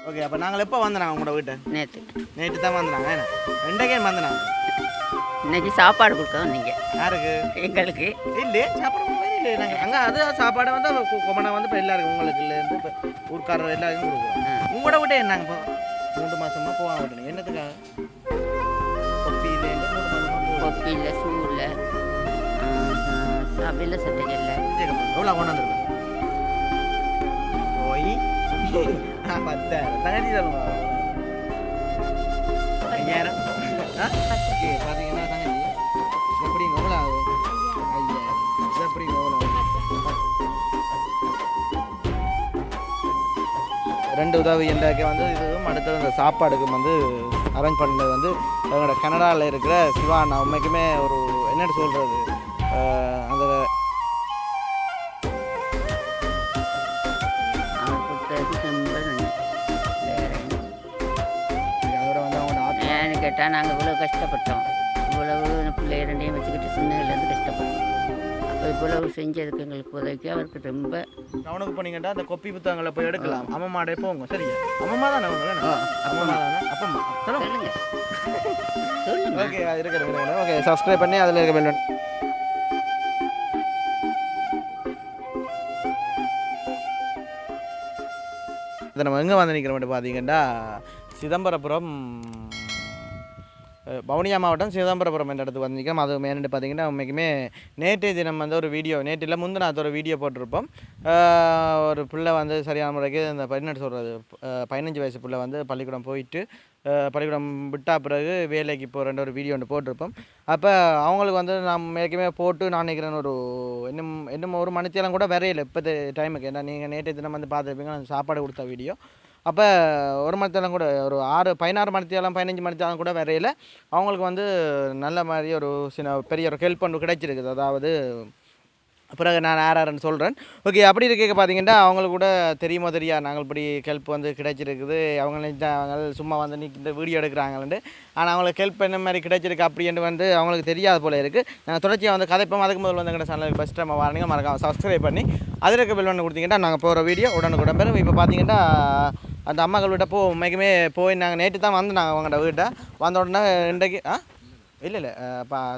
Okay, அப்போ நாங்கள் எப்போ வந்தோம் உங்களோட வீட்டை? நேற்று தான் வந்துடுறாங்க. என்ன ரெண்டே வந்தனாங்க. இன்னைக்கு சாப்பாடு கொடுக்கணும் நீங்கள் யாருக்கு? எங்களுக்கு இல்லையே சாப்பாடு இல்லை. நாங்கள் அங்கே அது சாப்பாடை வந்து கொமனா வந்து இப்போ எல்லாருக்கும் உங்களுக்கு இல்லைருந்து இப்போ ஊர்க்காரர் எல்லாருக்கும் கொடுக்குறோம். உங்களோட விட்டே என்னங்க இப்போ 3 மாதமாக போவாங்க விட்டணும். என்னத்துக்காக? கொப்பியிலேருந்து 3 மாதமாக கொப்பியில் சூவில் சபையில் சட்டையில் எவ்வளோ கொண்டாந்துருக்கோம் போய் 10,000 தங்கச்சி சொல்லுங்க. 5,000 ஓகே. பார்த்தீங்கன்னா தங்கச்சி எப்படி எவ்வளோ ஆகும்? 5,000 இது எப்படி எவ்வளோ? 2 உதவி என்றாக்க வந்து இதுவும் அடுத்தது இந்த சாப்பாடுக்கு வந்து அரேஞ்ச் பண்ணது வந்து எங்களோட கனடாவில் இருக்கிற சிவானா. உண்மைக்குமே ஒரு என்னென்னு சொல்கிறது, அந்த அதோட வந்து அவங்க ஏன்னு கேட்டால் நாங்கள் இவ்வளோ கஷ்டப்பட்டோம். இவ்வளவு பிள்ளை ரெண்டையும் வச்சுக்கிட்டு சின்னதுலேருந்து கஷ்டப்பட்டோம். அப்போ இவ்வளவு செஞ்சதுக்கு எங்களுக்கு உதவிக்கு அவருக்கு ரொம்ப. டவுனுக்கு போனீங்கன்னா அந்த கொப்பி புத்தகங்களை போய் எடுக்கலாம். அம்மாடே போங்க. சரியா? அம்மா தானே அவங்க? அம்மா தானே? அப்பம்மா சொல்லுங்க சொல்லுங்க. ஓகே, இருக்கிற ஓகே சப்ஸ்கிரைப் பண்ணி அதில் இருக்க பெல். இதை நம்ம எங்கே வந்து நிற்கிற மட்டும் பார்த்தீங்கன்னா சிதம்பரபுரம், வவுனியா மாவட்டம் சிதம்பரபுரம் என்ற இடத்துக்கு வந்து நிற்கிறோம். அது மேலே பார்த்தீங்கன்னா உண்மைக்குமே நேற்றைய தினம் வந்து ஒரு வீடியோ, நேற்றில் முந்தினாத்து ஒரு வீடியோ போட்டிருப்போம். ஒரு பிள்ளை வந்து சரியான முறைக்கு இந்த என்ன சொல்கிறது 15 வயசு பிள்ளை வந்து பள்ளிக்கூடம் போயிட்டு பள்ளிக்கூடம் விட்டால் பிறகு வேலைக்கு போகிறன்ற ஒரு வீடியோ ஒன்று போட்டிருப்போம். அப்போ அவங்களுக்கு வந்து நான் மேற்குமே போட்டு நான் நினைக்கிறேன் ஒரு இன்னும் ஒரு மணித்தேலம் கூட வரையில இப்போது டைமுக்கு. ஏன்னா நீங்கள் நேற்றைய தினம் வந்து பார்த்துருப்பீங்க சாப்பாடு கொடுத்த வீடியோ. அப்போ ஒரு மணித்தேலம் கூட ஒரு 16 மணித்தேலம் 15 மணித்தேலம் கூட வரையில் அவங்களுக்கு வந்து நல்ல மாதிரி ஒரு பெரிய ஒரு ஹெல்ப் ஒன்று கிடைச்சிருக்குது. அதாவது பிறகு நான் யாருன்னு சொல்கிறேன். ஓகே, அப்படி இருக்க பார்த்தீங்கன்னா அவங்களுக்கு கூட தெரியுமோ தெரியா நாங்கள் இப்படி ஹெல்ப் வந்து கிடைச்சிருக்குது. அவங்க சும்மா வந்து இந்த வீடியோ எடுக்கிறாங்கன்ட்டு. ஆனால் அவங்களுக்கு ஹெல்ப் என்ன மாதிரி கிடைச்சிருக்கு அப்படின்ட்டு வந்து அவங்களுக்கு தெரியாத போல இருக்குது. நாங்கள் தொடர்ச்சியாக வந்து கதைப்போம். அதுக்கு முதல்ல வந்து எங்கள் சேனலுக்கு ஃபஸ்ட் டைம் வாரணிங்க மறக்காம சப்ஸ்கிரைப் பண்ணி அதில் இருக்க பெல் ஒன்று கொடுத்தீங்கன்னா நாங்கள் போகிற வீடியோ உடனுக்குடன் பெறும். இப்போ பார்த்தீங்கன்னா அந்த அம்மாக்கள் வீட்டை உண்மைக்குமே போய் நாங்கள் நேற்று தான் வந்து நாங்கள் அவங்கள்ட்ட வீட்டை வந்த உடனே இன்றைக்கு இல்லை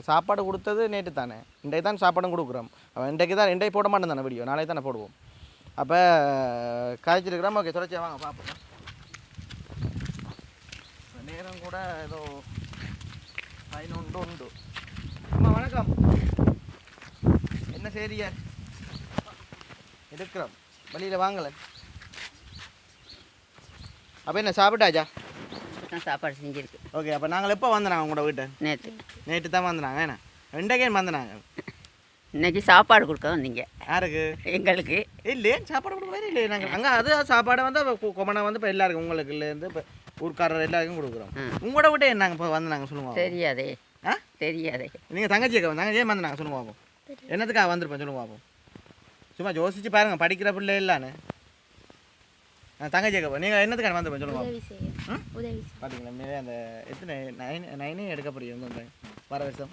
சாப்பாடு கொடுத்தது நேற்று தானே. இன்றைக்கு தான் சாப்பாடும் கொடுக்குறோம். இன்றைக்கு தான் இன்றைக்கு போட மாட்டேன் தானே வீடியோ, நாளைக்கு தானே போடுவோம். அப்போ காய்ச்சிருக்கிறோம். ஓகே, தொடர்ச்சியாக வாங்க பார்ப்போம். நேரம் கூட ஏதோ 11 உண்டு. அம்மா வணக்கம், என்ன செய்றிய? இருக்கிறோம், வழியில் வாங்கலை. அப்போ என்ன சாப்பிட்டாச்சா? சாப்பாடு செஞ்சுருக்கு. ஓகே, அப்போ நாங்கள் எப்போ வந்தோம் உங்களோட வீட்டை? நேற்று தான் வந்துனாங்க. என்ன ரெண்டே வந்துனாங்க. இன்னைக்கு சாப்பாடு கொடுக்கணும் நீங்கள் யாருக்கு? எங்களுக்கு இல்லையே சாப்பாடு கொடுக்க இல்லை. நாங்கள் அங்கே அது சாப்பாடை வந்து கொமனை வந்து இப்போ எல்லாருக்கும் உங்களுக்கு இல்லைருந்து இப்போ ஊர்க்காரர் எல்லாருக்கும் கொடுக்குறோம். உங்களோட வீட்டை என்னங்க இப்போ வந்து நாங்கள் சொல்லுவோம். தெரியாதே தெரியாதே. நீங்கள் தங்கச்சியை தங்கச்சியே வந்து நாங்கள் சொல்லுவோம் பார்ப்போம். என்னத்துக்காக வந்திருப்போம் சொல்லுவோம் பார்ப்போம். சும்மா யோசிச்சு பாருங்கள், படிக்கிற பிள்ளை இல்லான்னு. தங்கச்சி கேட்போம். நீங்கள் என்னத்துக்கான வந்து சொல்லுங்க. பார்த்தீங்களா மேலே அந்த எத்தனை 9 எடுக்க போறீங்க வர வருஷம்?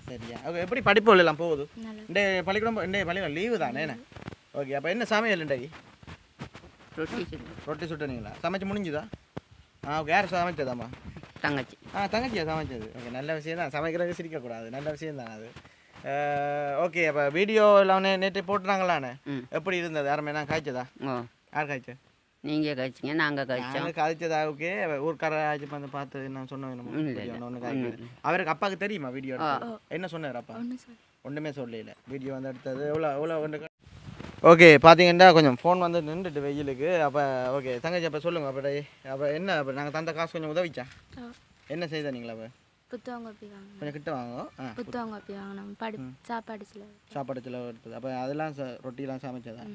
சரியா? ஓகே, எப்படி படிப்பு எல்லாம் போகுது? இந்த பள்ளிக்கூடம் லீவு தானே? என்ன ஓகே. அப்போ என்ன சமையல் இன்றைக்கு? ரொட்டி சுட்டனீங்களா? சமைச்சு முடிஞ்சுதா? ஓகே. யார் சமைச்சதாம்மா? தங்கச்சி. தங்கச்சியா சமைச்சது? ஓகே, நல்ல விஷயம் தான். சமைக்கிறது சிரிக்கக்கூடாது, நல்ல விஷயம் தான் அது. ஓகே, அப்போ வீடியோ எல்லாம் நேற்று போட்டுறாங்களான்னு எப்படி இருந்தது? யாருமே நான் காய்ச்சதா? யார் காய்ச்சா? நீங்கள் கழிச்சிங்க, நாங்கள் கழிச்சோம். கழிச்சதா? ஓகே. ஊர்க்கார ஆச்சு வந்து பார்த்து நான் சொன்னேன். அவருக்கு அப்பாவுக்கு தெரியுமா வீடியோ? என்ன சொன்னார் அப்பா? ஒன்றுமே சொல்லல. வீடியோ வந்து எடுத்தது எவ்வளோ ஒன்று. ஓகே, பார்த்தீங்கன்னா கொஞ்சம் ஃபோன் வந்து நின்றுட்டு வெயிலுக்கு. அப்போ ஓகே தங்கச்சி, அப்போ சொல்லுங்கள். அப்போ என்ன அப்போ நாங்கள் தந்த காசு கொஞ்சம் உதவிச்சா? என்ன செய்த நீங்களா? அப்போ புத்தகம் காப்பி வாங்க, கொஞ்சம் கிட்ட வாங்க. புத்தகம் காப்பி வாங்கினோம். சாப்பாடு செலவு எடுத்தது. அப்போ அதெல்லாம் ரொட்டிலாம் சமைச்சதா?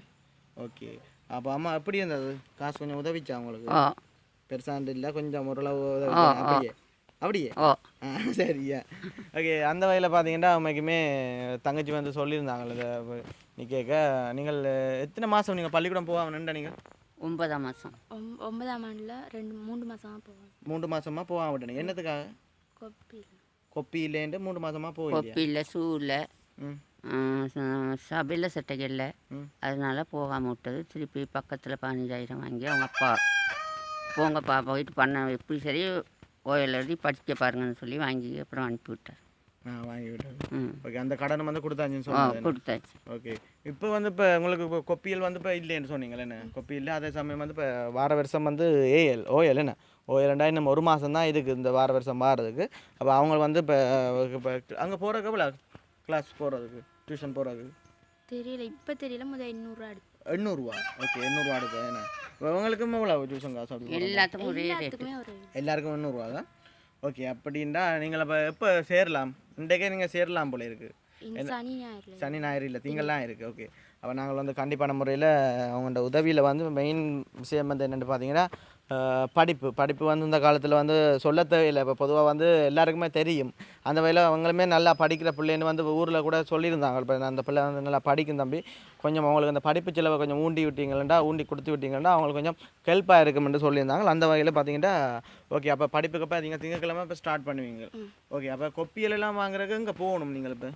ஓகே. அப்போ அம்மா எப்படி இருந்தது? காசு கொஞ்சம் உதவிச்சா அவங்களுக்கு? பெருசாண்டு இல்லை, கொஞ்சம் ஓரளவு உதவி. அப்படியே சரியா? ஓகே. அந்த வகையில் பார்த்தீங்கன்னா உண்மைக்குமே தங்கச்சி வந்து சொல்லியிருந்தாங்க நீ கேட்க. நீங்கள் எத்தனை மாதம் நீங்கள் பள்ளிக்கூடம் போகாமல் நின்ற? நீங்கள் 9ஆம் மாதம் 9ஆம் ஆண்டில் 3 மாதமாக போவோம். 3 மாதமாக போகாம விட்டேன். என்னத்துக்காக? கொப்பியிலேருந்து 3 மாதமாக போய் கொப்பியில் சூவில் சபையில் சட்டைகளில் அதனால போகாமல் விட்டது. திருப்பி பக்கத்தில் 15,000 வாங்கி அவங்க அப்பா போங்க பாப்பா போயிட்டு பண்ண எப்படி சரி ஓயில் எழுதி படிக்க பாருங்கன்னு சொல்லி வாங்கி அப்புறம் அனுப்பி விட்டார். வாங்கி விட்டாரு. ம் ஓகே, அந்த கடன் வந்து கொடுத்தாச்சுன்னு ஆ சொன்னாங்க. கொடுத்தாச்சு. ஓகே, இப்போ வந்து இப்போ உங்களுக்கு இப்போ கொப்பியல் வந்து இப்போ இல்லைன்னு சொன்னீங்களே என்ன, கொப்பி இல்லை. அதே சமயம் வந்து இப்போ வார வருஷம் வந்து ஓஎல் என்ன ஓஎல்ண்டா இன்னும் ஒரு மாதம் தான் இதுக்கு இந்த வார வருஷம் மாறுறதுக்கு. அப்போ அவங்க வந்து இப்போ அங்கே போகிறதுக்கு எவ்வளோ கிளாஸ் போகிறதுக்கு, டியூஷன் போகிறதுக்கு தெரியல, இப்போ தெரியல. முதல் 800 எடுத்து 800 ஓகே, 800 எடுத்து என்ன உங்களுக்கும் எவ்வளோ டியூஷன் காசு அப்படி எல்லாத்துக்கும் ஒரே ரேட்டு. எல்லாத்துக்குமே ஒரு எல்லாருக்கும் 800 தான். ஓகே, அப்படின்டா நீங்கள் இப்போ எப்போ சேரலாம்? இன்றைக்கே நீங்கள் சேரலாம் போல இருக்குது. சனி ஞாயிறு சனி ஞாயிறு இல்லை, திங்கள்லாம் இருக்குது. ஓகே, அப்போ நாங்கள் வந்து கண்டிப்பான முறையில் அவங்களோட உதவியில் வந்து மெயின் விஷயம் வந்து என்னென்னு பார்த்தீங்கன்னா படிப்பு வந்து இந்த காலத்தில் வந்து சொல்ல தேவையில்லை. இப்போ பொதுவாக வந்து எல்லாருக்குமே தெரியும். அந்த வகையில் அவங்களுமே நல்லா படிக்கிற பிள்ளைன்னு வந்து ஊரில் கூட சொல்லியிருந்தாங்க. இப்போ அந்த பிள்ளை வந்து நல்லா படிக்கும் தம்பி, கொஞ்சம் அவங்களுக்கு அந்த படிப்பு செலவை கொஞ்சம் ஊண்டி கொடுத்து விட்டீங்கன்னா அவங்களுக்கு கொஞ்சம் ஹெல்ப்பாக இருக்குமென்று சொல்லியிருந்தாங்க. அந்த வகையில் பார்த்தீங்கன்னா ஓகே, அப்போ படிப்புக்கப்போ நீங்கள் திங்கக்கிழமை இப்போ ஸ்டார்ட் பண்ணுவீங்க. ஓகே, அப்போ கொப்பியெல்லாம் வாங்குறதுக்கு இங்கே போகணும். நீங்கள் இப்போ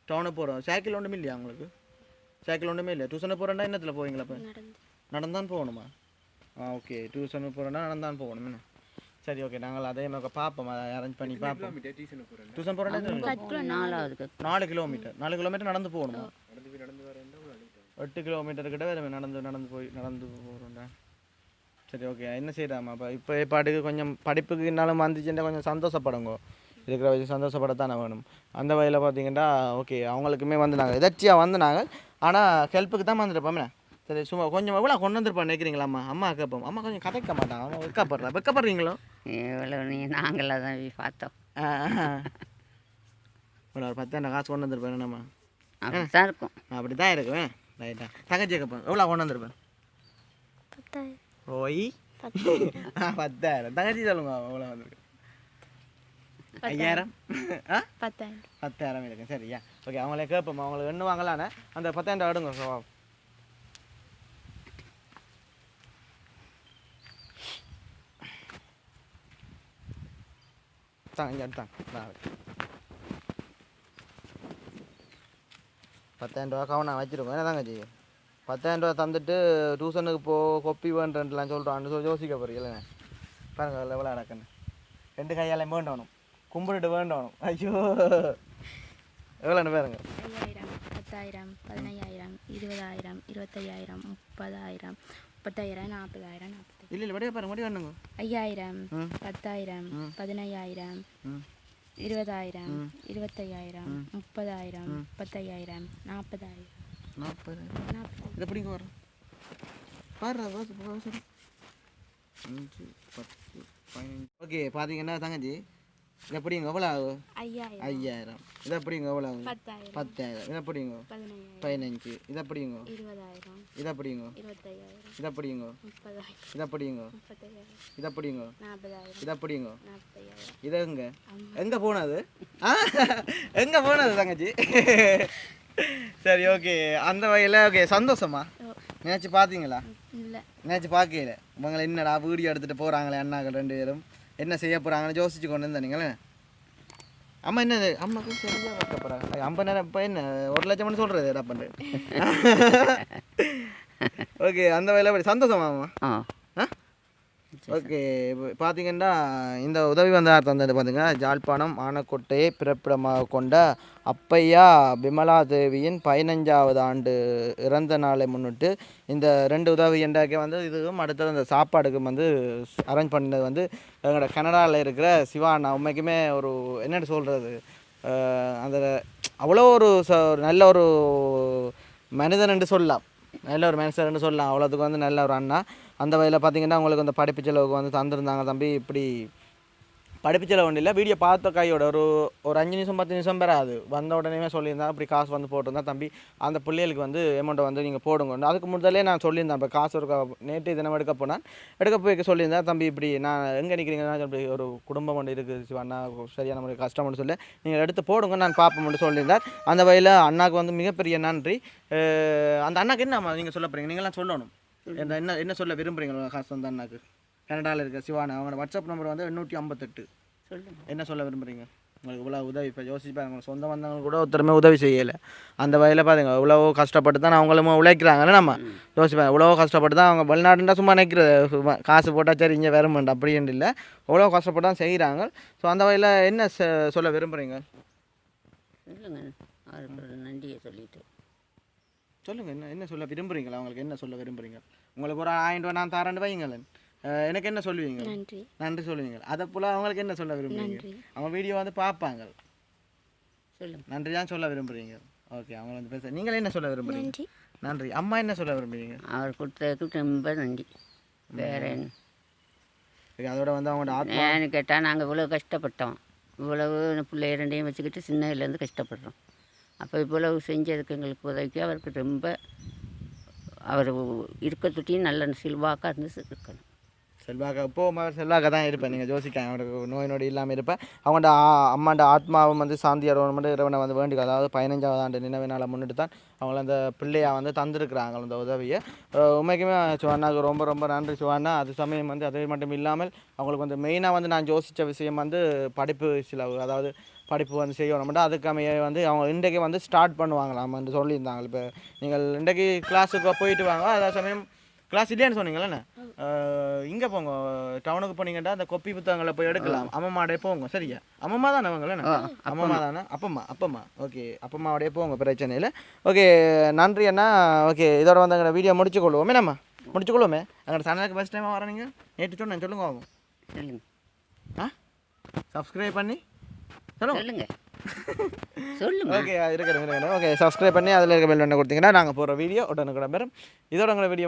டவுனுக்கு போகிறோம். சைக்கிள் ஒன்றுமே இல்லையா உங்களுக்கு? சைக்கிள் ஒன்றுமே இல்லை. டியூஷனுக்கு போகிறேன்னா என்னத்தில் போவீங்களா? இப்போ நடந்தான் போகணுமா? ஓகே, டியூஷனுக்கு போகிறேன்னா நடந்தான் போகணும் என்ன. சரி, ஓகே, நாங்கள் அதே மாதிரி பார்ப்போம், அதை அரேஞ்ச் பண்ணி பார்ப்போம். டியூஷன் போகிறேன்னா 4 கிலோமீட்டர். 4 கிலோமீட்டர் நடந்து போகணுமா? 8 கிலோமீட்டர் கிட்ட வேறு நடந்து போகிறோம்டா. சரி, ஓகே, என்ன செய்யறாமா இப்போ பாட்டுக்கு கொஞ்சம் படிப்புக்கு என்னாலும் வந்துச்சுன்னா கொஞ்சம் சந்தோஷப்படுங்க. இருக்கிற வயசு சந்தோஷப்படத்தானே வேணும். அந்த வகையில் பார்த்தீங்கன்னா ஓகே, அவங்களுக்குமே வந்து நாங்கள் எதாச்சியாக வந்து நாங்கள் ஆனால் ஹெல்ப்புக்கு தான் வந்துருப்போமே. சரி, சும்மா கொஞ்சம் எவ்வளோ கொண்டு வந்துருப்போம் நினைக்கிறீங்களா? அம்மா கேட்போம். அம்மா கொஞ்சம் கதைக்க மாட்டாங்க, அவங்க வெக்கப்படுறீங்களோ? எவ்வளோ நாங்களாக தான் பார்த்தோம். ஒரு 10,000 காசு கொண்டு வந்துருப்பேன் நம்ம. அப்படி தான் இருக்கும். அப்படி தான் இருக்குவேன். ரைட்டா, தங்கச்சி கேட்பேன். எவ்வளோ கொண்டு வந்துருப்பேன்? 10,000. ஓய் 10,000. தங்கச்சி சொல்லுங்க, எவ்வளோ வந்துருக்கு? 5,000. 10,000 இருக்கு. சரியா, ஓகே, அவங்களே கேட்போம். அவங்களுக்கு என்ன வாங்கலான்னு அந்த 10,000 எடுங்க. ஸோ தாங்க 10,000 கவனம் வச்சுருக்கோம். என்ன தாங்க செய்ய 10,000 தந்துட்டு டியூஷனுக்கு கொப்பி வேண்டுலாம் சொல்கிறான்னு சொல்லி யோசிக்க போறீங்களே. பாருங்க எவ்வளோ நடக்குன்னு. 2 கையாலையும் வேண்டணும், கும்பிட்டு வேண்டணும். ஐயோ, எவ்வளோன்னு பாருங்க. 5,000, 10,000, 15,000, 20,000, 25,000, 30,000, 30,000, 40,000, 40,000. இல்லை வடிவா பாருங்க, வடி வேணுங்க. 5,000, 10,000, 15,000, 20,000, 25,000, 30,000, 35,000, 40,000. 40. இதை பிடிங்க வரோம் பாரு. 5, 10, 15. ஓகே, பார்த்தீங்கன்னா தங்கச்சி இதை பிடிங்க எவ்வளோ ஆகும்? 5,000. இதை பிடிங்க எவ்வளோ ஆகும்? 10,000. இதை பிடிங்க 15. இதை பிடிங்க 20,000, இதை பிடிங்க 25,000, இதை பிடிங்க 30,000, இதை பிடிங்க 35,000, இதை பிடிங்க 40,000, இதை பிடிங்க 45,000. இது எங்கே போனது? எங்கே போனது தங்கச்சி? சரி, ஓகே, அந்த வகையில் ஓகே, சந்தோஷமா நினச்சி பார்த்தீங்களா? இல்லை, நினச்சி பார்க்கல. இவங்களை என்னடா வீடியோ எடுத்துகிட்டு போகிறாங்களே அண்ணாக்கள் 2 பேரும் என்ன செய்ய போகிறாங்கன்னு யோசிச்சு கொண்டு இருந்தானீங்களே. அம்மா என்னது அம்மாவுக்கு சரியாக வைக்க போகிறாங்க. 50,000 இப்போ என்ன 1,00,000 சொல்கிறது என்ன பண்ணுறது? ஓகே, அந்த வகையில் சந்தோஷமாம்மா. ஓகே, இப்போ பார்த்தீங்கன்னா இந்த உதவி வந்து யார் தந்தது பார்த்தீங்கன்னா ஜாழ்ப்பாணம் ஆனக்கோட்டையை பிறப்பிடமாக கொண்ட அப்பையா விமலா தேவியின் 15வது ஆண்டு இறந்த நாளை முன்னிட்டு இந்த 2 உதவி என்றாக்கே வந்து இதுவும் அடுத்தது அந்த சாப்பாடுக்கு வந்து அரேஞ்ச் பண்ணது வந்து எங்களோட கனடாவில் இருக்கிற சிவாண்ணா. உண்மைக்குமே ஒரு என்னென்னு சொல்கிறது, அந்த அவ்வளோ ஒரு நல்ல ஒரு மனிதன் என்று சொல்லலாம், நல்ல ஒரு மனுஷர்னு சொல்லலாம். அவ்வளோத்துக்கு வந்து நல்ல ஒரு அண்ணா. அந்த வகையில் பார்த்தீங்கன்னா அவங்களுக்கு அந்த படிப்பு செலவுக்கு வந்து தந்துருந்தாங்க. தம்பி இப்படி படிப்பு செலவு ஒன்றும் இல்லை, வீடியோ பார்த்த கையோட ஒரு 5 நிமிஷம் 10 நிமிஷம் பெறாது வந்த உடனே சொல்லியிருந்தேன். அப்படி காசு வந்து போட்டிருந்தேன். தம்பி அந்த பிள்ளைகளுக்கு வந்து அமௌண்ட்டை வந்து நீங்கள் போடுங்க. அதுக்கு முதலே நான் சொல்லியிருந்தேன். இப்போ காசு ஒரு நேற்று தினம் எடுக்க போய் சொல்லியிருந்தேன். தம்பி இப்படி நான் எங்கே நிற்கிறீங்கன்னா இப்படி ஒரு குடும்பம் ஒன்று இருக்குது சிவண்ணா, சரியான முறை கஷ்டம்னு சொல்லி நீங்கள் எடுத்து போடுங்க, நான் பார்ப்போம்னு சொல்லியிருந்தார். அந்த வகையில் அண்ணாவுக்கு வந்து மிகப்பெரிய நன்றி. அந்த அண்ணாக்கு என்ன நீங்கள் சொல்ல போகிறீங்க? நீங்களாம் சொல்லணும். என்ன சொல்ல விரும்புகிறீங்களா காசு வந்து அண்ணாக்கு? கனடாவில் இருக்க சிவானா, அவங்களோட வாட்ஸ்அப் நம்பர் வந்து 858. என்ன சொல்ல விரும்புகிறீங்க? உங்களுக்கு இவ்வளோ உதவி இப்போ யோசிப்பாங்க உங்கள் சொந்த வந்தவங்க கூட ஒருத்தருமே உதவி செய்யலை அந்த வகையில் பாருங்க இவ்வளோ கஷ்டப்பட்டு தான் அவங்களும் உழைக்கிறாங்கல்ல நம்ம யோசிப்பாங்க இவ்வளோ கஷ்டப்பட்டு தான் அவங்க வெளிநாட்டுண்டா சும்மா நிற்கிறது சும்மா காசு போட்டால் சரி இங்கே வருமாண்டா அப்படின்னு இல்லை இவ்வளோ கஷ்டப்பட்டு தான் செய்கிறாங்க ஸோ அந்த வகையில் என்ன சொல்ல விரும்புகிறீங்க சொல்லுங்க அவருக்கு ஒரு நன்றியை சொல்லிட்டு சொல்லுங்கள் என்ன சொல்ல விரும்புகிறீங்களா அவங்களுக்கு என்ன சொல்ல விரும்புகிறீங்க உங்களுக்கு ஒரு 1000 ரூபா நான் தரேன் வைங்களேன் எனக்கு என்ன சொல்லுவீங்க நன்றி நன்றி சொல்லுவீங்க அதை போல் அவங்களுக்கு என்ன சொல்ல விரும்புகிறீங்க நன்றி. அவங்க வீடியோ வந்து பார்ப்பாங்க சொல்லுங்க நன்றி தான் சொல்ல விரும்புகிறீங்க ஓகே அவங்க வந்து பேச நீங்கள் என்ன சொல்ல விரும்புகிறீங்க நன்றி நன்றி அம்மா என்ன சொல்ல விரும்புகிறீங்க அவர் கொடுத்ததுக்கு ரொம்ப நன்றி வேற என்ன சரி, அதோட வந்து அவங்களோட ஆத்மா ஏன்னு கேட்டால் நாங்கள் இவ்வளோ கஷ்டப்பட்டோம் இவ்வளவு பிள்ளை ரெண்டையும் வச்சுக்கிட்டு சின்னதுலேருந்து கஷ்டப்படுறோம் அப்போ இவ்வளவு செஞ்சதுக்கு எங்களுக்கு உதவிக்கு அவருக்கு ரொம்ப அவர் இருக்க தொட்டியும் நல்ல செல்வாக்காக இருந்து இருக்கணும் செல்வாக்கா இப்போ செல்வாக்கா தான் இருப்பேன் நீங்கள் யோசிக்காங்க அவங்களுக்கு நோய் நொடி இல்லாமல் இருப்பேன் அவங்களோட அம்மாண்ட ஆத்மாவும் வந்து சாந்தி அருவன் இறைவனை வந்து வேண்டுக அதாவது 15வது ஆண்டு நினைவு நாளை முன்னிட்டு தான் அவங்கள அந்த பிள்ளையாக வந்து தந்திருக்கிறாங்க அந்த உதவியை உண்மைக்குமே சுவண்ணாவுக்கு ரொம்ப ரொம்ப நன்றி சுவண்ணா அது சமயம் வந்து அது மட்டும் இல்லாமல் அவங்களுக்கு வந்து மெயினாக வந்து நான் யோசித்த விஷயம் வந்து படிப்பு செலவு அதாவது படிப்பு வந்து செய்யணும்னா அதுக்காமைய வந்து அவங்க இன்றைக்கு வந்து ஸ்டார்ட் பண்ணுவாங்களாம்னு சொல்லியிருந்தாங்க இப்போ நீங்கள் இன்றைக்கு கிளாஸுக்கு போயிட்டு வாங்க அதே சமயம் கிளாஸ் இல்லையான்னு சொன்னீங்களே இங்கே போங்க டவுனுக்கு போனீங்கன்னா அந்த கொப்பி புத்தகங்களை போய் எடுக்கலாம் அம்மம்மாடே போங்க சரியா அம்மம்மா தானே அவங்களே அம்மம்மா தானே அப்பம்மா ஓகே அப்பம்மாவோடய போங்க பிரச்சனை இல்லை ஓகே நன்றி அண்ணா ஓகே இதோட வந்து எங்களோட வீடியோ முடிச்சுக்கொள்வோமே நம்ம முடிச்சுக்கொள்வோமே எங்களோட சேனலுக்கு ஃபஸ்ட் டைமாக வரீங்க நேற்று சொன்னேன் சொல்லுங்க ஆகும் சொல்லுங்க ஆ சப்ஸ்கிரைப் பண்ணி சொல்லுங்க சொல்லுங்க ஓகே இருக்கட்டும் ஓகே சப்ஸ்கிரைப் பண்ணி அதில் இருக்க பெல் பண்ண கொடுத்தீங்கன்னா நாங்கள் போகிற வீடியோ உடனுக்குடன் பெறும் இதோட உங்களை வீடியோ